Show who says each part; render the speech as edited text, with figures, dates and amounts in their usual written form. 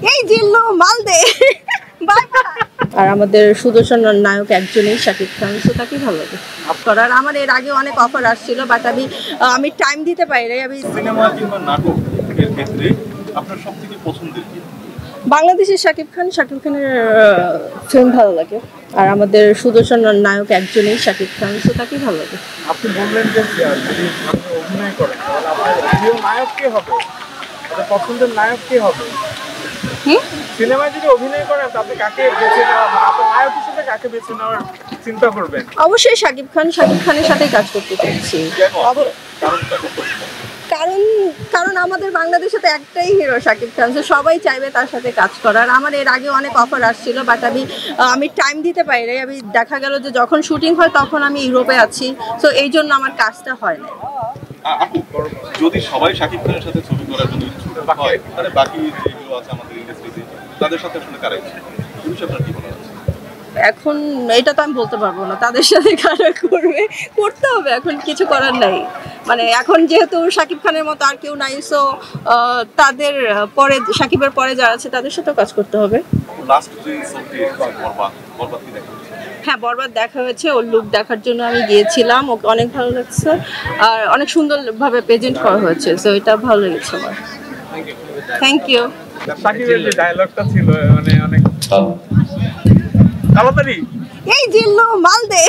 Speaker 1: এই জিল্লু মালদে আর আমাদের সুদর্শন নায়ক একজনই শাকিব খান, তো তাকে ভালো লাগে করার। আমার এর আগে অনেক অফার আসছিল, বাট আমি টাইম দিতে পারি নাই। আমি
Speaker 2: সিনেমা কিংবা নাটকের ক্ষেত্রে আপনার সবথেকে পছন্দের কি?
Speaker 1: বাংলাদেশের শাকিব খানের ফিল্ম ভালো লাগে, আর আমাদের সুদর্শন নায়ক একজনই শাকিব খান, তো তাকে ভালো লাগে।
Speaker 2: আপনি বললেন যে যদি আপনি অভিনয় করেন তাহলে আপনার প্রিয় নায়ক কে হবে, আপনার পছন্দের নায়ক কে হবে? সিনেমায় যদি অভিনয় করেন তো আপনি কাকে বেছে নেওয়া, আপনার নায়ক হিসেবে কাকে বেছে নেওয়ার চিন্তা করবেন?
Speaker 1: অবশ্যই শাকিব খানের সাথে কাজ করতে চাচ্ছি। কারণ আমাদের বাংলাদেশে তো একটাই হিরো শাকিব খান, তো সবাই চাইবে তার সাথে কাজ করার। আমার এর আগে অনেক অফার আসছিল, বাট আমি টাইম দিতে পারি নাই। আমি দেখা গেল যে যখন শুটিং হয় তখন আমি ইউরোপে আছি, তো এই জন্য আমার কাজটা হয় না।
Speaker 2: যদি সবাই শাকিব খানের সাথে ছবি করার জন্য ইচ্ছুক হয় তাহলে বাকি যেগুলো আছে আমাদের ইন্ডাস্ট্রিতে তাদের সাথে আসলে কারা ইচ্ছুক? এই বিষয়ে আপনার কি মনে হচ্ছে?
Speaker 1: এখন এটা তো আমি বলতে পারবো না তাদের সাথে কারা করতে হবে, এখন কিছু করার নাই। মানে এখন যেহেতু শাকিব খানের মতো আর কেউ নাই, সো তাদের পরে শাকিবের পরে যারা আছে তাদের সাথেও কাজ করতে হবে।
Speaker 2: লাস্ট যে ছবিটি বরবাদ কি দেখা?
Speaker 1: হ্যাঁ, বরবাদ দেখা হয়েছে। ওর লুক দেখার জন্য আমি গিয়েছিলাম, ওকে অনেক ভালো লাগছে আর অনেক সুন্দরভাবে প্রেজেন্ট করা হয়েছে, সো এটা ভালো লেগেছে আমার। Thank you.
Speaker 2: শাকিবের যে ডায়লগটা ছিল মানে অনেক তাড়াতাড়ি,
Speaker 1: এই জিল্লু মালদে।